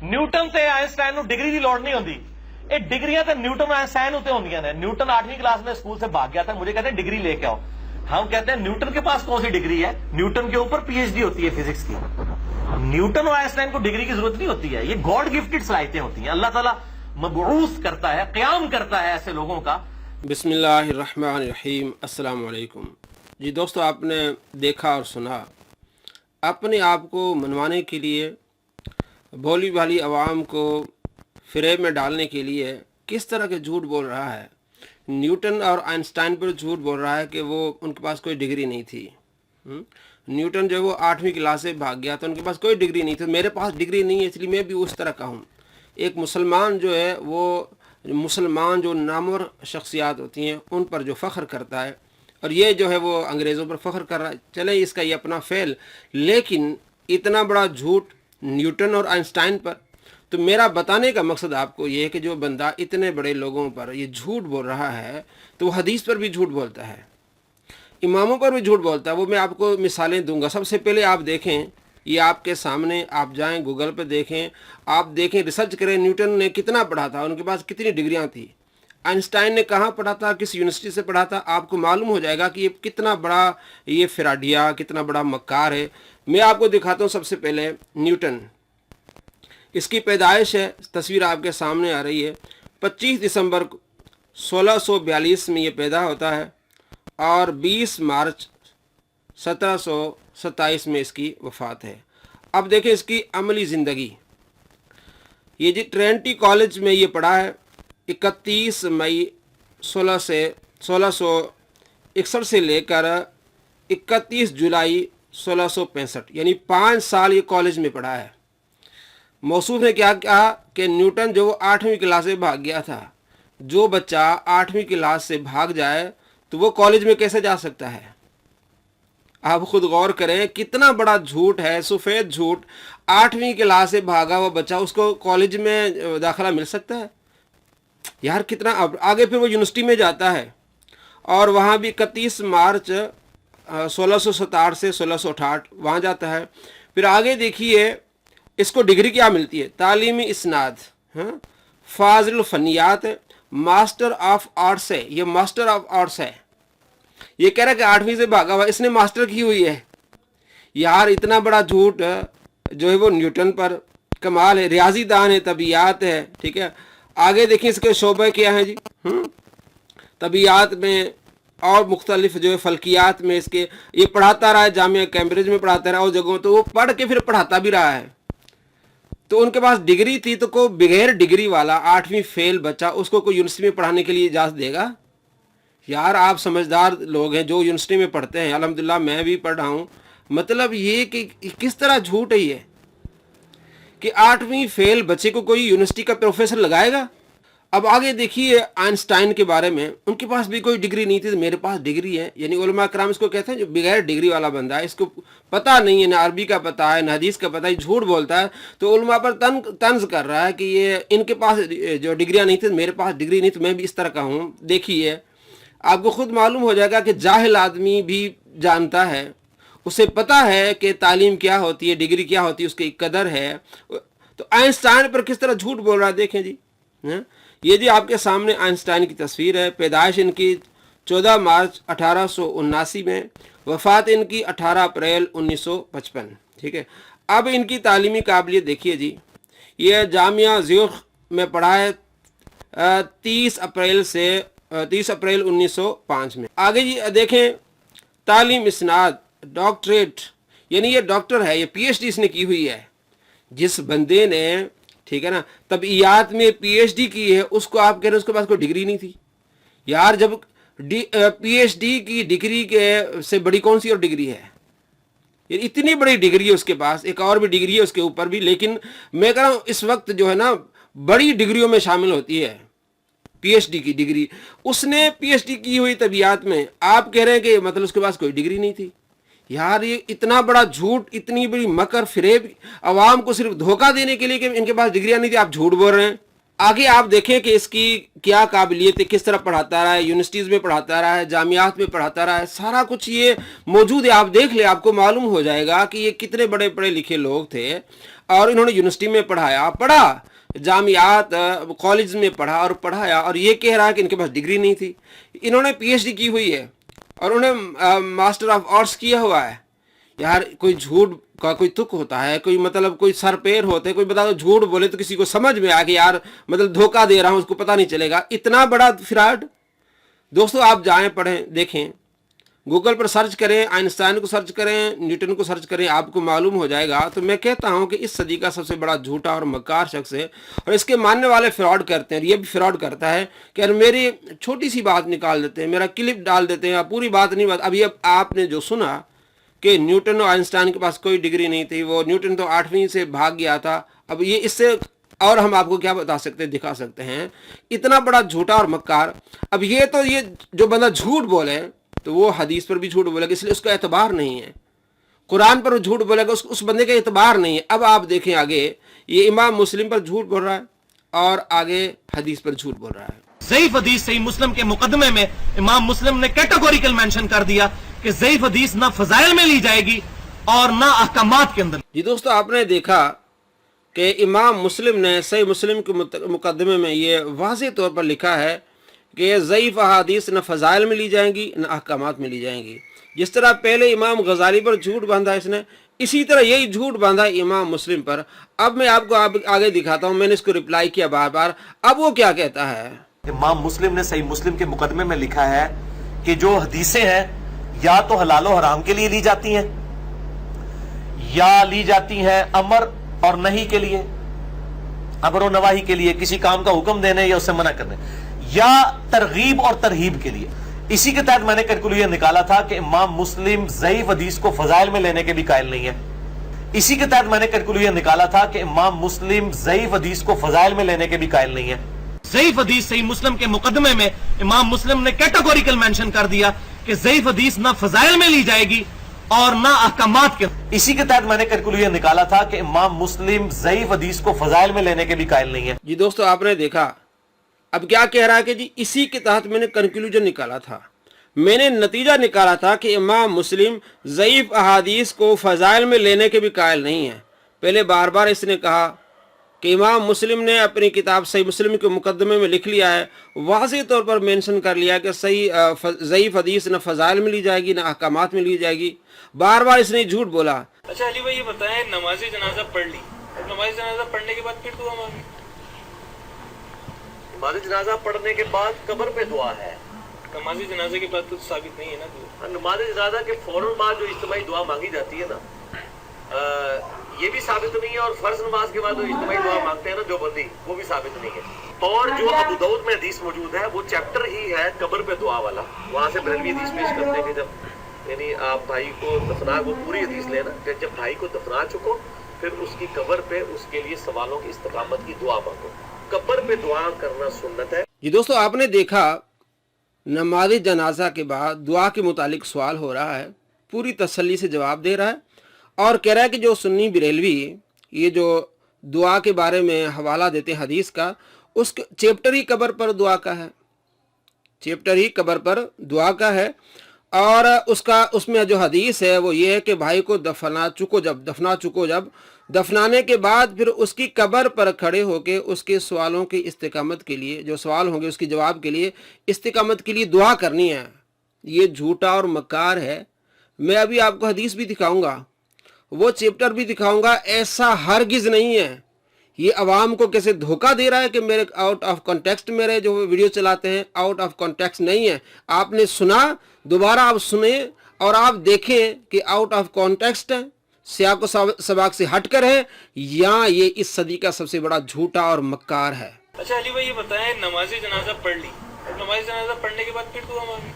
Newton ਤੇ ਆइंस्टाइन ਨੂੰ degree की लोड़ नहीं होती। ये डिग्रियां तो न्यूटन आइंस्टाइन होते होंगी ने। न्यूटन 8वीं क्लास में स्कूल से भाग गया था, मुझे कहते हैं डिग्री लेके आओ। हम कहते हैं न्यूटन के पास कौन सी डिग्री है? न्यूटन के ऊपर पीएचडी होती है फिजिक्स की। न्यूटन और आइंस्टाइन को डिग्री की जरूरत नहीं होती है, ये गॉड गिफ्टेड सलाहियतें होती हैं। अल्लाह ताला मबऊस करता है, क़याम करता है ऐसे लोगों का। बिस्मिल्लाहिर्रहमानिर्रहीम। अस्सलाम वालेकुम जी दोस्तों, आपने देखा और सुना, अपने आप को मनवाने के लिए, भोली भाली आवाम को फ़रेब में डालने के लिए किस तरह के झूठ बोल रहा है। न्यूटन और आइंस्टाइन पर झूठ बोल रहा है कि वो उनके पास कोई डिग्री नहीं थी। न्यूटन जो वो 8वीं क्लास से भाग गया तो उनके पास कोई डिग्री नहीं थी। मेरे पास डिग्री नहीं है इसलिए मैं भी उस तरह का हूँ। एक मुसलमान जो है वो मुसलमान जो नामवर शख्सियात होती हैं उन पर जो फ़ख्र करता है, और ये जो है वो अंग्रेज़ों पर फ़ख्र कर रहा है, चले इसका ये अपना फ़ेल। लेकिन इतना बड़ा झूठ न्यूटन और आइंस्टाइन पर, तो मेरा बताने का मकसद आपको ये है कि जो बंदा इतने बड़े लोगों पर ये झूठ बोल रहा है तो वो हदीस पर भी झूठ बोलता है, इमामों पर भी झूठ बोलता है। वो मैं आपको मिसालें दूंगा। सबसे पहले आप देखें, ये आपके सामने, आप जाएं गूगल पर देखें, आप देखें, रिसर्च करें, न्यूटन ने कितना पढ़ा था, उनके पास कितनी डिग्रियां थी, आइंस्टाइन ने कहाँ पढ़ा था, किस यूनिवर्सिटी से पढ़ा था। आपको मालूम हो जाएगा कि ये कितना बड़ा ये फिराडिया, कितना बड़ा मक्कार है। मैं आपको दिखाता हूँ। सबसे पहले न्यूटन, इसकी पैदाइश है, तस्वीर आपके सामने आ रही है। 25 दिसंबर 1642 में ये पैदा होता है और 20 मार्च 1727 में इसकी वफ़ात है। अब देखें इसकी अमली ज़िंदगी। ये जी ट्रिनिटी कॉलेज में ये पढ़ा है। 31 मई 1661 से लेकर 31 जुलाई 1665, यानी 5 साल ये कॉलेज में पढ़ा है। मौसूफ ने क्या कहा कि न्यूटन जो 8वीं क्लास से भाग गया था, जो बच्चा 8वीं क्लास से भाग जाए तो वो कॉलेज में कैसे जा सकता है। आप खुद गौर करें कितना बड़ा झूठ है, सफ़ेद झूठ। 8वीं क्लास से भागा हुआ बच्चा, उसको कॉलेज में दाखिला मिल सकता है यार? कितना। अब आगे फिर वो यूनिवर्सिटी में जाता है और वहाँ भी 31 मार्च 1667 से 1668 वहाँ जाता है। फिर आगे देखिए इसको डिग्री क्या मिलती है, तालीमी इस्नाद, फाजिल फ़नियात, मास्टर ऑफ आर्ट्स है। ये मास्टर ऑफ आर्ट्स है। ये कह रहा है कि 8वीं से भागा हुआ, इसने मास्टर की हुई है यार। इतना बड़ा झूठ जो है वो न्यूटन पर। कमाल है। रियाजी दान है, तबियात है, ठीक है। आगे देखिए इसके शोबे क्या हैं जी। तबियात में और मुख्तलिफ जो है फल्कियात में इसके ये पढ़ाता रहा है, जामिया कैम्ब्रिज में पढ़ाता रहा और जगहों, तो वो पढ़ के फिर पढ़ाता भी रहा है। तो उनके पास डिग्री थी, तो कोई बगैर डिग्री वाला 8वीं फेल बच्चा उसको कोई यूनिवर्सिटी में पढ़ाने के लिए इजाज़त देगा यार? आप समझदार लोग हैं जो यूनिवर्सिटी में पढ़ते हैं, अल्हम्दुलिल्लाह मैं भी पढ़ रहा हूँ। मतलब ये कि किस तरह झूठ है ये कि 8वीं फेल बच्चे को कोई यूनिवर्सिटी का प्रोफेसर लगाएगा। अब आगे देखिए आइंस्टाइन के बारे में, उनके पास भी कोई डिग्री नहीं थी, तो मेरे पास डिग्री है। यानी उलमा कराम इसको कहते हैं जो बगैर डिग्री वाला बंदा है, इसको पता नहीं है, ना अरबी का पता है, ना हदीस का पता है, झूठ बोलता है, तो उलमा पर तंज कर रहा है कि ये इनके पास जो डिग्रियां नहीं थी, मेरे पास डिग्री नहीं, तो मैं भी इस तरह का हूँ। देखिए आपको खुद मालूम हो जाएगा कि जाहिल आदमी भी जानता है, उसे पता है कि तालीम क्या होती है, डिग्री क्या होती है, उसकी कदर है। तो आइंस्टाइन पर किस तरह झूठ बोल रहा है, देखें जी। ये जी आपके सामने आइंस्टाइन की तस्वीर है। पैदाइश इनकी 14 मार्च 1879 में, वफ़ात इनकी 18 अप्रैल 1955, ठीक है। अब इनकी तालीमी काबिलियत देखिए जी। ये जामिया ज़्यूरिख में पढ़ा है 30 अप्रैल 1905 में। आगे जी देखें तालीम इस्नाद, डॉक्टरेट, यानी ये डॉक्टर है, ये पीएचडी इसने की हुई है। जिस बंदे ने, ठीक है ना, तबियात में पीएचडी की है, उसको आप कह रहे हैं उसके पास कोई डिग्री नहीं थी यार। जब पीएचडी की डिग्री के से बड़ी कौन सी और डिग्री है? ये इतनी बड़ी डिग्री है उसके पास, एक और भी डिग्री है उसके ऊपर भी। लेकिन मैं कह रहा हूँ इस वक्त जो है ना बड़ी डिग्रियों में शामिल होती है पीएचडी की डिग्री। उसने पीएचडी की हुई तबियात में, आप कह रहे हैं कि मतलब उसके पास कोई डिग्री नहीं थी यार। ये इतना बड़ा झूठ, इतनी बड़ी मकर फिरेब, आवाम को सिर्फ धोखा देने के लिए कि इनके पास डिग्रियां नहीं थी, आप झूठ बोल रहे हैं। आगे आप देखें कि इसकी क्या काबिलियत है, किस तरह पढ़ाता रहा है, यूनिवर्सिटीज़ में पढ़ाता रहा है, जामियात में पढ़ाता रहा है, सारा कुछ ये मौजूद है। आप देख ले, आपको मालूम हो जाएगा कि ये कितने बड़े पढ़े लिखे लोग थे। और इन्होंने यूनिवर्सिटी में पढ़ा, जामियात कॉलेज में पढ़ा और पढ़ाया, और ये कह रहा है कि इनके पास डिग्री नहीं थी। इन्होंने पीएचडी की हुई है और उन्होंने मास्टर ऑफ आर्ट्स किया हुआ है। यार कोई झूठ का कोई तुक होता है, कोई मतलब कोई सर पैर होते हैं, कोई बता दो झूठ बोले तो किसी को समझ में आ कि यार मतलब धोखा दे रहा हूं, उसको पता नहीं चलेगा। इतना बड़ा फ्रॉड। दोस्तों आप जाएं, पढ़ें, देखें, गूगल पर सर्च करें, आइंस्टाइन को सर्च करें, न्यूटन को सर्च करें, आपको मालूम हो जाएगा। तो मैं कहता हूं कि इस सदी का सबसे बड़ा झूठा और मक्कार शख्स है, और इसके मानने वाले फ्रॉड करते हैं। ये भी फ्रॉड करता है कि यार मेरी छोटी सी बात निकाल देते हैं, मेरा क्लिप डाल देते हैं, पूरी बात नहीं। बात अभी अब आपने जो सुना कि न्यूटन और आइंस्टाइन के पास कोई डिग्री नहीं थी, वो न्यूटन तो 8वीं से भाग गया था। अब ये इससे और हम आपको क्या बता सकते हैं, दिखा सकते हैं, इतना बड़ा झूठा और मक्कार। अब ये तो ये जो बंदा झूठ बोले तो वो हदीस पर भी झूठ बोलेगा, इसलिए उसका एतबार नहीं है। कुरान पर झूठ बोलेगा, उस बंदे का एतबार नहीं है। अब आप देखें आगे, ये इमाम मुस्लिम पर झूठ बोल रहा है और आगे हदीस पर झूठ बोल रहा है। ज़ईफ़ हदीस सही मुस्लिम के मुकदमे में इमाम मुस्लिम ने कैटेगोरिकल मेंशन कर दिया कि ज़ईफ़ हदीस ना फजाइल में ली जाएगी और ना अहकामात के अंदर। जी दोस्तों, आपने देखा कि इमाम मुस्लिम ने सही मुस्लिम के मुकदमे में ये वाज़ेह तौर पर लिखा है कि ज़ईफ़ अहादीस न फ़ज़ाइल में ली जाएंगी न अहकामात में ली जाएंगी। जिस तरह पहले इमाम गज़ाली पर झूठ बांधा इसने, इसी तरह यही झूठ बांधा इमाम मुस्लिम पर। अब मैं आपको आगे दिखाता हूँ, मैंने इसको रिप्लाई किया बार बार। अब वो क्या कहता है, इमाम मुस्लिम ने सही मुस्लिम के मुकदमे में लिखा है कि जो हदीसें हैं या तो हलाल और हराम के लिए ली जाती हैं या ली जाती हैं अमर और नही के लिए, अमर और नवाही के लिए, किसी काम का हुक्म देने या उससे मना करने, या तरगीब और तरहीब के लिए। इसी के तहत मैंने कैलकुलेशन निकाला था कि इमाम मुस्लिम ज़ईफ़ हदीस को फजाइल में लेने के भी कायल नहीं है। इसी के तहत मैंने कैलकुलेशन निकाला था कि इमाम मुस्लिम ज़ईफ़ हदीस को फजाइल में लेने के भी कायल नहीं है। ज़ईफ़ हदीस सही मुस्लिम के मुकदमे में इमाम मुस्लिम ने कैटेगोरिकल मेंशन कर दिया कि ज़ईफ़ हदीस ना फजाइल में ली जाएगी और ना अहकामात के। इसी के तहत मैंने कैलकुलेशन निकाला था कि इमाम मुस्लिम ज़ईफ़ हदीस को फजाइल में लेने के भी कायल नहीं है। जी दोस्तों, आपने देखा अब क्या कह रहा है कि जी इसी के तहत मैंने कंक्लूजन निकाला था, मैंने नतीजा निकाला था कि इमाम मुस्लिम ज़ईफ़ अहादीस को फ़ज़ाइल में लेने के भी कायल नहीं है। पहले बार बार इसने कहा कि इमाम मुस्लिम ने अपनी किताब सही मुस्लिम के मुकदमे में लिख लिया है, वाज़ेह तौर पर मेंशन कर लिया कि सही ज़ईफ़ हदीस न फ़ज़ाइल में ली जाएगी न अहकामात में ली जाएगी। बार बार इसने झूठ बोला। अच्छा अली भाई ये बताएं, नमाज जनाजा पढ़ ली, अब नमाज जनाजा पढ़ने के बाद फिर दुआ मांगी? नमाज जनाजा पढ़ने के बाद कब्र पे दुआ है। नमाज जनाजे के बाद तो साबित नहीं है ना दुआ। नमाज जनाजा के फौरन बाद जो इज्तिमाई दुआ मांगी जाती है ना, ये भी साबित नहीं है, और फर्ज नमाज के बाद जो इज्तिमाई दुआ मांगते हैं ना जो बंदी, वो भी साबित नहीं है। और जो अबू दाऊद में हदीस मौजूद है वो चैप्टर ही है कब्र पे दुआ वाला। वहां से बरेलवी हदीस पेश करते हैं कि जब यानी आप भाई को दफना, वो पूरी हदीस लेना कि जब भाई को दफना चुको फिर उसकी कब्र पे उसके लिए सवालों की इस्तकामत की दुआ मांगो। कब्र पे दुआ करना सुन्नत है। जी दोस्तों, आपने देखा नमाज जनाजा के बाद दुआ के मुतालिक सवाल हो रहा है, पूरी तसल्ली से जवाब दे रहा है और कह रहा है कि जो सुन्नी बरेलवी ये जो दुआ के बारे में हवाला देते हैं हदीस का, उस चैप्टर ही कब्र पर दुआ का है, चैप्टर ही कब्र पर दुआ का है। और उसमें जो हदीस है वो ये है कि भाई को दफना चुको जब दफनाने के बाद फिर उसकी कब्र पर खड़े होके उसके सवालों की इस्तिकामत के लिए, जो सवाल होंगे उसके जवाब के लिए, इस्तिकामत के लिए दुआ करनी है। ये झूठा और मक्कार है। मैं अभी आपको हदीस भी दिखाऊंगा, वो चैप्टर भी दिखाऊंगा। ऐसा हरगिज नहीं है। ये अवाम को कैसे धोखा दे रहा है कि मेरे आउट ऑफ कॉन्टेक्स्ट मेरे जो वीडियो चलाते हैं, आउट ऑफ कॉन्टेक्स्ट नहीं है। आपने सुना, दोबारा आप सुने और आप देखें कि आउट ऑफ कॉन्टेक्स्ट है, सियाक सबाक से हटकर है, या ये इस सदी का सबसे बड़ा झूठा और मक्कार है। अच्छा अली भाई ये बताएं, नमाज जनाजा पढ़ ली, अब नमाज जनाजा पढ़ने के बाद फिर दुआ मांगी?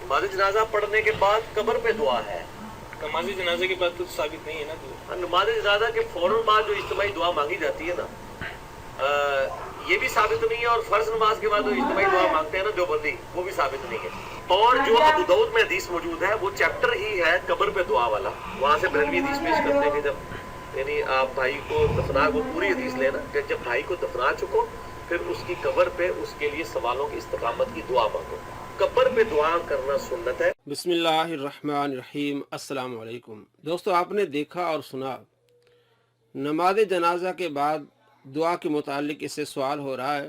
नमाज जनाजा पढ़ने के बाद कब्र पे दुआ है। नमाज जनाजे के बाद तो साबित नहीं है ना दुआ। नमाज जनाजा के फौरन बाद जो इज्तिमाई दुआ मांगी जाती है ना, ये भी साबित नहीं है, और फर्ज नमाज के बाद जो इज्तिमाई दुआ मांगते हैं ना जो बंदी, वो भी साबित नहीं है। और जो अबू दाऊद में हदीस मौजूद है वो चैप्टर ही है कब्र पे दुआ वाला। वहां से बरेलवी हदीस पेश करते हैं कि जब यानी आप भाई को दफना, वो पूरी हदीस लेना कि जब भाई को दफना चुको फिर उसकी कब्र पे उसके लिए सवालों की इस्तकामत की दुआ मांगो। कब्र पे दुआ करना सुन्नत है। बिस्मिल्लाहिर्रहमानिर्रहीम, अस्सलाम वालेकुम। दोस्तों, आपने देखा और सुना नमाज जनाजा के बाद दुआ के मुतालिक इससे सवाल हो रहा है।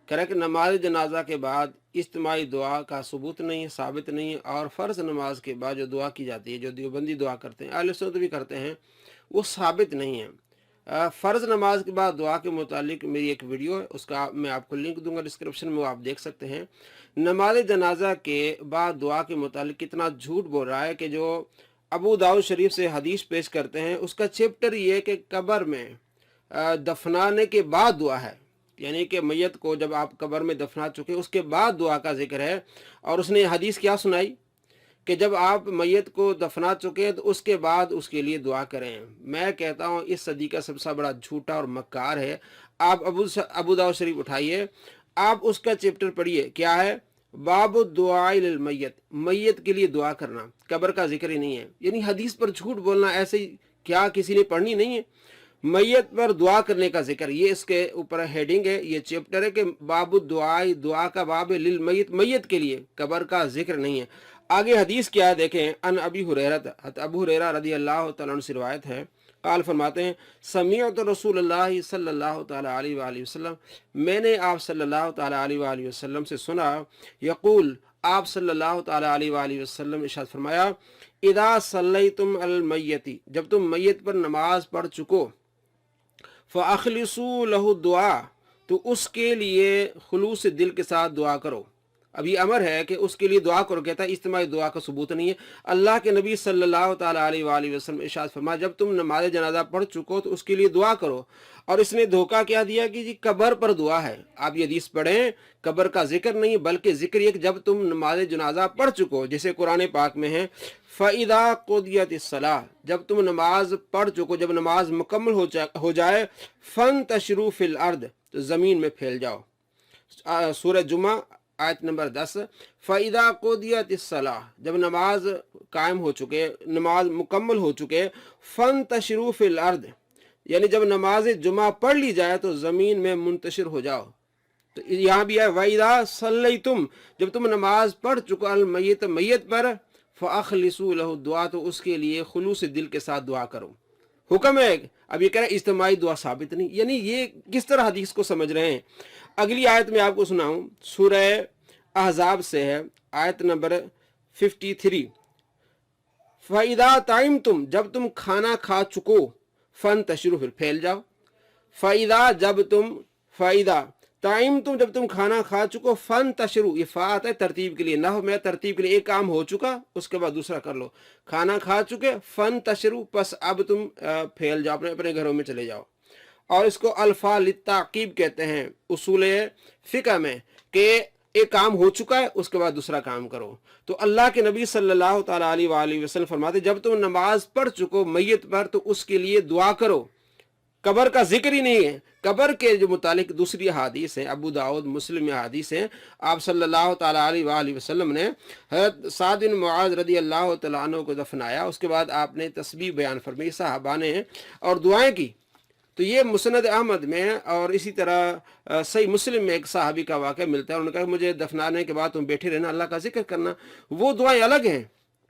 कह रहा है कि नमाज जनाजा के बाद इज्तिमाई दुआ का सबूत नहीं है, साबित नहीं है, और फ़र्ज़ नमाज के बाद जो दुआ की जाती है, जो देवबंदी दुआ करते हैं, अहले सुन्नत भी करते हैं, वो साबित नहीं है। फ़र्ज़ नमाज के बाद दुआ के मुतालिक मेरी एक वीडियो है, उसका मैं आपको लिंक दूंगा डिस्क्रिप्शन में, वो आप देख सकते हैं। नमाज जनाजा के बाद दुआ के मुतालिक कितना झूठ बोल रहा है कि जो अबू दाऊद शरीफ से हदीस पेश करते हैं, उसका चैप्टर ये है कि कब्र में दफनाने के बाद दुआ है, यानी कि मैयत को जब आप कब्र में दफना चुके उसके बाद दुआ का जिक्र है। और उसने हदीस क्या सुनाई कि जब आप मैयत को दफना चुके तो उसके बाद उसके लिए दुआ करें। मैं कहता हूँ इस सदी का सबसे बड़ा झूठा और मक्कार है। आप अबू दाऊद शरीफ उठाइए, आप उसका चैप्टर पढ़िए, क्या है, बाबु दुआ लिल मैयत, मैयत के लिए दुआ करना, कब्र का जिक्र ही नहीं है। यानी हदीस पर झूठ बोलना ऐसे ही क्या किसी ने पढ़नी नहीं है? मैयत पर दुआ करने का जिक्र, ये इसके ऊपर हेडिंग है, ये चैप्टर है कि बाबु दुआई, दुआ का बाब है, लिल मैयत, मैयत के लिए, कब्र का जिक्र नहीं है। आगे हदीस क्या है देखें। अन अबी हुरैरा, अबू हुरैरा रदी अल्लाह तआला अन्हु से रिवायत है, काल फरमाते हैं, समीअतु रसूलुल्लाह सल्लल्लाहु तआला अलैहि वसल्लम, मैंने आप सल्लल्लाहु तआला अलैहि वसल्लम से सुना, यक़ूल, आप सल्लल्लाहु तआला अलैहि वसल्लम इरशाद फरमाया, इदा सल्लैतुम अल मैयती, जब तुम मैयत पर नमाज पढ़ चुको, फ़अख़लिसू लहु दुआ, तो उसके लिए खुलूस दिल के साथ दुआ करो। अब ये अमर है कि उसके लिए दुआ करो। कहता है इज्तिमाई दुआ का सबूत नहीं है। अल्लाह के नबी सल्लल्लाहु तआला अलैहि वसल्लम इरशाद फरमाया, जब तुम नमाज जनाजा पढ़ चुको तो उसके लिए दुआ करो। और इसने धोखा क्या दिया कि जी कब्र पर दुआ है। आप ये हदीस पढ़ें, कब्र का जिक्र नहीं बल्कि जिक्र ये कि जब तुम नमाज जनाजा पढ़ चुको, जैसे कुरान पाक में है, फ़इदा क़ुदियतिस्सलाह, जब तुम नमाज पढ़ चुको, जब नमाज मुकम्मल हो जाए, फ़ंतशिरू फ़िल अर्द, तो ज़मीन में फैल जाओ। सूरह जुमा आयत नंबर 10, फ़इदा क़ुदियतिस्सलाह, जब नमाज कायम हो चुके, नमाज मुकम्मल हो चुके, फ़ंतशिरू फ़िल अर्द, यानी जब नमाज जुमा पढ़ ली जाए तो ज़मीन में मुंतशिर हो जाओ। तो यहाँ भी है वइदा सल्लैतुम, जब तुम नमाज पढ़ चुको अल मैयत, मैयत पर, फ़अख़लिसू लहु दुआ, तो उसके लिए खुलूस दिल के साथ दुआ करो। हुक्म है। अब ये कह रहे हैं इज्तिमाई दुआ साबित नहीं, यानी ये किस तरह हदीस को समझ रहे हैं। अगली आयत में आपको सुनाऊं, सूरह अहज़ाब से है, आयत नंबर 53, फ़इदा ताइम तुम, जब तुम खाना खा चुको, फन तशरू, फिर फैल जाओ। फ़इदा, जब तुम, फ़इदा ताइम तुम, जब तुम खाना खा चुको, फन तशरू, ये फ़ात है तरतीब के लिए, ना हो मैं तरतीब के लिए, एक काम हो चुका उसके बाद दूसरा कर लो। खाना खा चुके, फन तशरू, बस अब तुम फैल जाओ, अपने अपने घरों में चले जाओ। और इसको अल्फा लित्ताकीब कहते हैं उसूल फ़िक़ह में, कि एक काम हो चुका है उसके बाद दूसरा काम करो। तो अल्लाह के नबी सल्लल्लाहु तआला अलैहि वसल्लम फरमाते, जब तुम नमाज पढ़ चुको मैयत पर तो उसके लिए दुआ करो। कब्र का जिक्र ही नहीं है। कब्र के जो मुतालिक दूसरी हदीस है, अबू दाऊद मुस्लिम में हदीस है, आप सल्लल्लाहु तआला अलैहि वसल्लम ने हज़रत साद बिन मुआज़ रदी अल्लाह तआला अन्हु को दफनाया, उसके बाद आपने तस्बीह बयान फरमाई, सहाबा ने, और दुआएं की। तो ये मुस्नद अहमद में और इसी तरह सही मुस्लिम में एक सहाबी का वाक़या मिलता है। उन्होंने कहा मुझे दफनाने के बाद तुम बैठे रहना, अल्लाह का जिक्र करना। वो दुआएं अलग हैं।